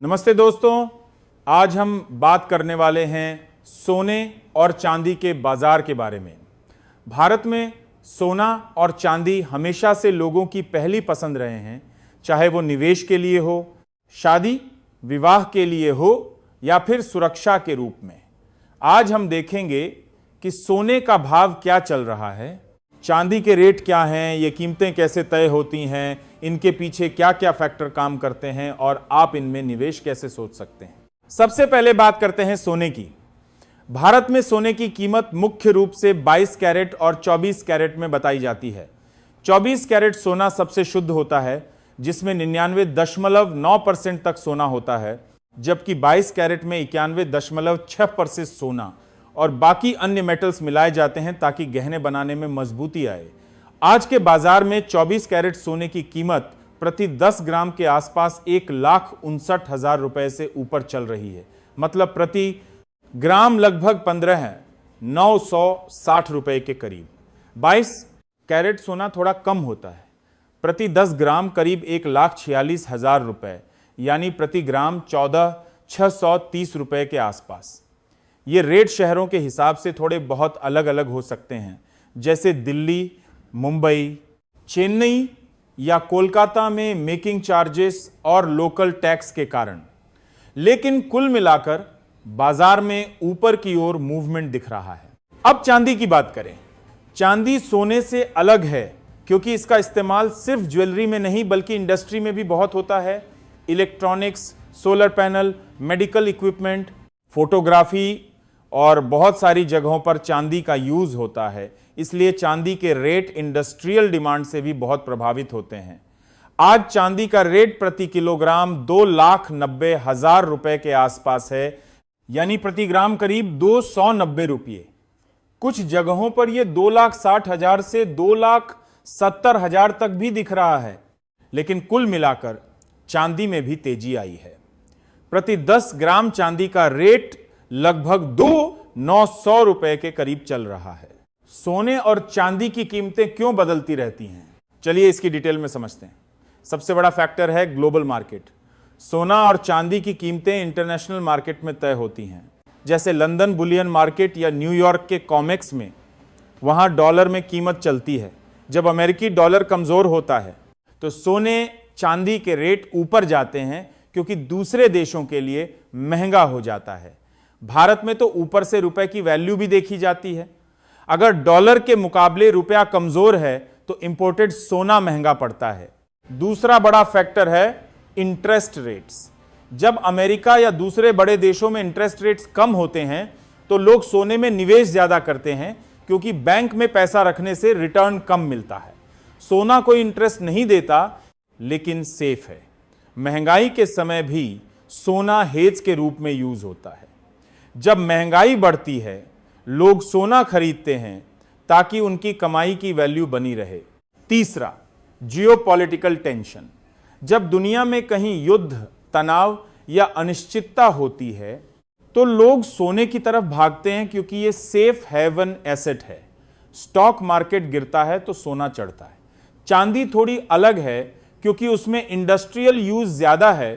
नमस्ते दोस्तों, आज हम बात करने वाले हैं सोने और चांदी के बाजार के बारे में। भारत में सोना और चांदी हमेशा से लोगों की पहली पसंद रहे हैं, चाहे वो निवेश के लिए हो, शादी विवाह के लिए हो या फिर सुरक्षा के रूप में। आज हम देखेंगे कि सोने का भाव क्या चल रहा है, चांदी के रेट क्या हैं, ये कीमतें कैसे तय होती हैं, इनके पीछे क्या क्या फैक्टर काम करते हैं और आप इनमें निवेश कैसे सोच सकते हैं। सबसे पहले बात करते हैं सोने की। भारत में सोने की कीमत मुख्य रूप से 22 कैरेट और 24 कैरेट में बताई जाती है। 24 कैरेट सोना सबसे शुद्ध होता है, जिसमें 99.9% तक सोना होता है, जबकि 22 कैरेट में 91.6% सोना और बाकी अन्य मेटल्स मिलाए जाते हैं ताकि गहने बनाने में मजबूती आए। आज के बाजार में 24 कैरेट सोने की कीमत प्रति 10 ग्राम के आसपास 1,59,000 रुपए से ऊपर चल रही है। मतलब प्रति ग्राम लगभग 15,960 रुपए के करीब। 22 कैरेट सोना थोड़ा कम होता है, प्रति 10 ग्राम करीब 1,46,000 रुपए, यानी प्रति ग्राम 14,630 रुपए के आसपास। ये रेट शहरों के हिसाब से थोड़े बहुत अलग अलग हो सकते हैं, जैसे दिल्ली, मुंबई, चेन्नई या कोलकाता में मेकिंग चार्जेस और लोकल टैक्स के कारण। लेकिन कुल मिलाकर बाजार में ऊपर की ओर मूवमेंट दिख रहा है। अब चांदी की बात करें। चांदी सोने से अलग है क्योंकि इसका इस्तेमाल सिर्फ ज्वेलरी में नहीं बल्कि इंडस्ट्री में भी बहुत होता है। Electronics, solar panel, medical equipment, photography और बहुत सारी जगहों पर चांदी का यूज होता है। इसलिए चांदी के रेट इंडस्ट्रियल डिमांड से भी बहुत प्रभावित होते हैं। आज चांदी का रेट प्रति किलोग्राम 2,90,000 रुपए के आसपास है, यानी प्रति ग्राम करीब 290 रुपये। कुछ जगहों पर यह 2,60,000 से 2,70,000 तक भी दिख रहा है। लेकिन कुल मिलाकर चांदी में भी तेजी आई है। प्रति 10 ग्राम चांदी का रेट लगभग 2,900 रुपए के करीब चल रहा है। सोने और चांदी की कीमतें क्यों बदलती रहती हैं, चलिए इसकी डिटेल में समझते हैं। सबसे बड़ा फैक्टर है ग्लोबल मार्केट। सोना और चांदी की कीमतें इंटरनेशनल मार्केट में तय होती हैं, जैसे लंदन बुलियन मार्केट या न्यूयॉर्क के कॉमेक्स में। वहां डॉलर में कीमत चलती है। जब अमेरिकी डॉलर कमजोर होता है तो सोने चांदी के रेट ऊपर जाते हैं, क्योंकि दूसरे देशों के लिए महंगा हो जाता है। भारत में तो ऊपर से रुपए की वैल्यू भी देखी जाती है। अगर डॉलर के मुकाबले रुपया कमजोर है तो इंपोर्टेड सोना महंगा पड़ता है। दूसरा बड़ा फैक्टर है इंटरेस्ट रेट्स। जब अमेरिका या दूसरे बड़े देशों में इंटरेस्ट रेट्स कम होते हैं तो लोग सोने में निवेश ज्यादा करते हैं, क्योंकि बैंक में पैसा रखने से रिटर्न कम मिलता है। सोना कोई इंटरेस्ट नहीं देता, लेकिन सेफ है। महंगाई के समय भी सोना हेज के रूप में यूज होता है। जब महंगाई बढ़ती है, लोग सोना खरीदते हैं ताकि उनकी कमाई की वैल्यू बनी रहे। तीसरा, जियोपॉलिटिकल टेंशन। जब दुनिया में कहीं युद्ध, तनाव या अनिश्चितता होती है तो लोग सोने की तरफ भागते हैं, क्योंकि यह सेफ हेवन एसेट है। स्टॉक मार्केट गिरता है तो सोना चढ़ता है। चांदी थोड़ी अलग है, क्योंकि उसमें इंडस्ट्रियल यूज ज्यादा है,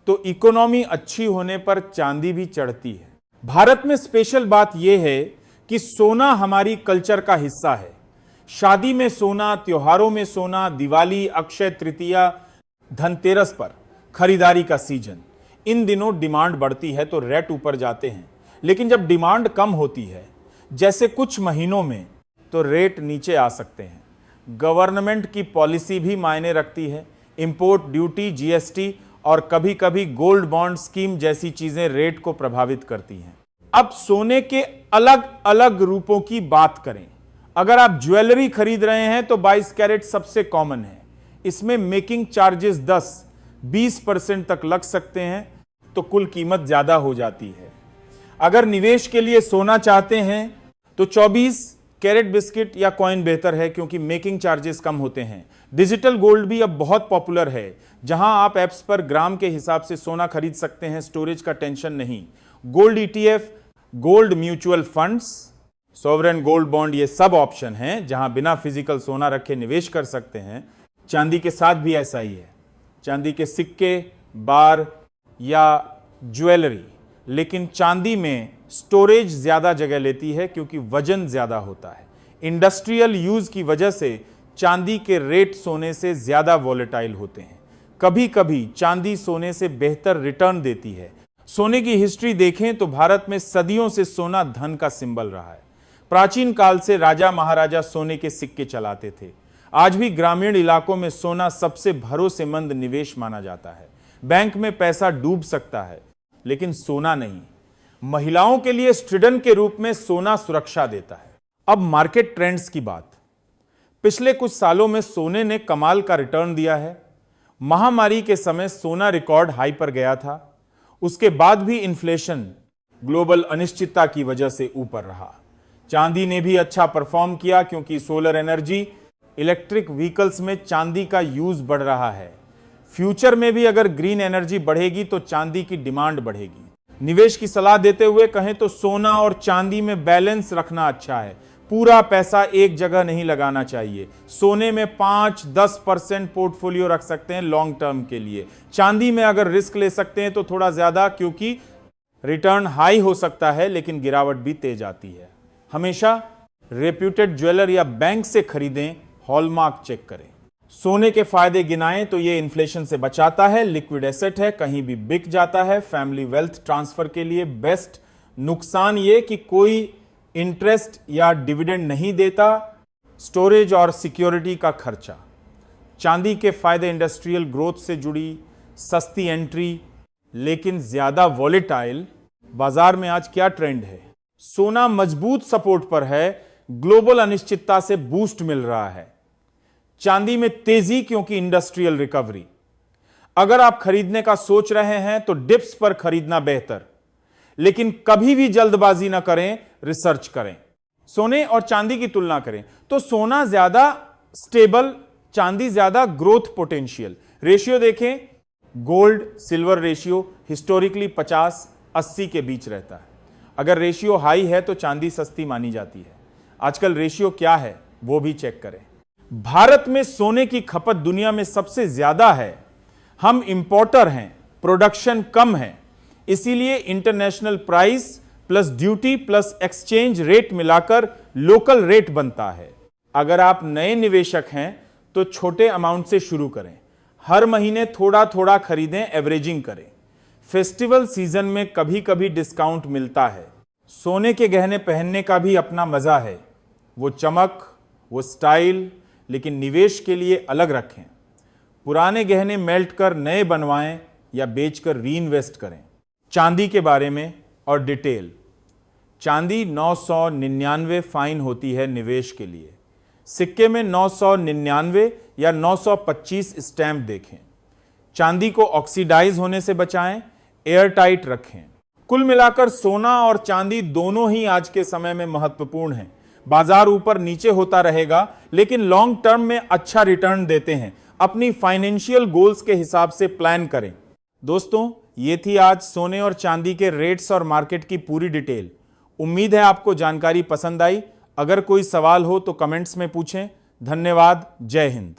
तो इकोनॉमी अच्छी होने पर चांदी भी चढ़ती है। भारत में स्पेशल बात यह है कि सोना हमारी कल्चर का हिस्सा है। शादी में सोना, त्योहारों में सोना, दिवाली, अक्षय तृतीया, धनतेरस पर खरीदारी का सीजन, इन दिनों डिमांड बढ़ती है तो रेट ऊपर जाते हैं। लेकिन जब डिमांड कम होती है, जैसे कुछ महीनों में, तो रेट नीचे आ सकते हैं। गवर्नमेंट की पॉलिसी भी मायने रखती है। इंपोर्ट ड्यूटी, जीएसटी और कभी कभी गोल्ड बॉन्ड स्कीम जैसी चीजें रेट को प्रभावित करती हैं। अब सोने के अलग अलग रूपों की बात करें। अगर आप ज्वेलरी खरीद रहे हैं तो 22 कैरेट सबसे कॉमन है। इसमें मेकिंग चार्जेस 10-20% तक लग सकते हैं, तो कुल कीमत ज्यादा हो जाती है। अगर निवेश के लिए सोना चाहते हैं तो 24 कैरेट बिस्किट या कॉइन बेहतर है, क्योंकि मेकिंग चार्जेस कम होते हैं। डिजिटल गोल्ड भी अब बहुत पॉपुलर है, जहां आप एप्स पर ग्राम के हिसाब से सोना खरीद सकते हैं। स्टोरेज का टेंशन नहीं। Gold ETF, gold mutual funds, sovereign gold bond, ये सब ऑप्शन हैं जहां बिना फिजिकल सोना रखे निवेश कर सकते हैं। चांदी के साथ भी ऐसा ही है। चांदी के सिक्के, बार, या ज्वेलरी, लेकिन चांदी में स्टोरेज ज़्यादा जगह लेती है क्योंकि वजन ज़्यादा होता है। इंडस्ट्रियल यूज़ की वजह से चांदी के रेट सोने से ज़्यादा वॉलेटाइल होते हैं। कभी कभी चांदी सोने से बेहतर रिटर्न देती है। सोने की हिस्ट्री देखें तो भारत में सदियों से सोना धन का सिंबल रहा है। प्राचीन काल से राजा महाराजा सोने के सिक्के चलाते थे। आज भी ग्रामीण इलाकों में सोना सबसे भरोसेमंद निवेश माना जाता है। बैंक में पैसा डूब सकता है लेकिन सोना नहीं। महिलाओं के लिए स्ट्रिडन के रूप में सोना सुरक्षा देता है। अब मार्केट ट्रेंड्स की बात। पिछले कुछ सालों में सोने ने कमाल का रिटर्न दिया है। महामारी के समय सोना रिकॉर्ड हाई पर गया था। उसके बाद भी इन्फ्लेशन, ग्लोबल अनिश्चितता की वजह से ऊपर रहा। चांदी ने भी अच्छा परफॉर्म किया क्योंकि सोलर एनर्जी, इलेक्ट्रिक व्हीकल्स में चांदी का यूज बढ़ रहा है। फ्यूचर में भी अगर ग्रीन एनर्जी बढ़ेगी तो चांदी की डिमांड बढ़ेगी। निवेश की सलाह देते हुए कहें तो सोना और चांदी में बैलेंस रखना अच्छा है। पूरा पैसा एक जगह नहीं लगाना चाहिए। सोने में 5-10% पोर्टफोलियो रख सकते हैं लॉन्ग टर्म के लिए। चांदी में अगर रिस्क ले सकते हैं तो थोड़ा ज्यादा, क्योंकि रिटर्न हाई हो सकता है लेकिन गिरावट भी तेज आती है। हमेशा रेप्यूटेड ज्वेलर या बैंक से खरीदें, हॉलमार्क चेक करें। सोने के फायदे गिनाएं तो ये इन्फ्लेशन से बचाता है, लिक्विड एसेट है, कहीं भी बिक जाता है, फैमिली वेल्थ ट्रांसफर के लिए बेस्ट। नुकसान ये कि कोई इंटरेस्ट या डिविडेंड नहीं देता, स्टोरेज और सिक्योरिटी का खर्चा। चांदी के फायदे इंडस्ट्रियल ग्रोथ से जुड़ी, सस्ती एंट्री लेकिन ज्यादा वॉलेटाइल। बाजार में आज क्या ट्रेंड है? सोना मजबूत सपोर्ट पर है, ग्लोबल अनिश्चितता से बूस्ट मिल रहा है। चांदी में तेजी क्योंकि इंडस्ट्रियल रिकवरी। अगर आप खरीदने का सोच रहे हैं तो डिप्स पर खरीदना बेहतर, लेकिन कभी भी जल्दबाजी ना करें, रिसर्च करें। सोने और चांदी की तुलना करें तो सोना ज्यादा स्टेबल, चांदी ज्यादा ग्रोथ पोटेंशियल। रेशियो देखें, गोल्ड सिल्वर रेशियो हिस्टोरिकली 50-80 के बीच रहता है। अगर रेशियो हाई है तो चांदी सस्ती मानी जाती है। आजकल रेशियो क्या है वो भी चेक करें। भारत में सोने की खपत दुनिया में सबसे ज्यादा है। हम इंपोर्टर हैं, प्रोडक्शन कम है, इसीलिए international price plus duty plus exchange rate मिलाकर लोकल रेट बनता है। अगर आप नए निवेशक हैं तो छोटे अमाउंट से शुरू करें। हर महीने थोड़ा थोड़ा खरीदें, एवरेजिंग करें। फेस्टिवल सीजन में कभी कभी डिस्काउंट मिलता है। सोने के गहने पहनने का भी अपना मजा है, वो चमक, वो स्टाइल, लेकिन निवेश के लिए अलग रखें। पुराने गहने मेल्ट कर नए बनवाएं या बेचकर रीइन्वेस्ट करें। चांदी के बारे में और डिटेल। चांदी 999 फाइन होती है निवेश के लिए। सिक्के में 999 या 925 स्टैंप देखें। चांदी को ऑक्सीडाइज होने से बचाएं, एयर टाइट रखें। कुल मिलाकर सोना और चांदी दोनों ही आज के समय में महत्वपूर्ण हैं। बाजार ऊपर नीचे होता रहेगा लेकिन लॉन्ग टर्म में अच्छा रिटर्न देते हैं। अपनी फाइनेंशियल गोल्स के हिसाब से प्लान करें। दोस्तों, ये थी आज सोने और चांदी के रेट्स और मार्केट की पूरी डिटेल। उम्मीद है आपको जानकारी पसंद आई। अगर कोई सवाल हो तो कमेंट्स में पूछें। धन्यवाद। जय हिंद।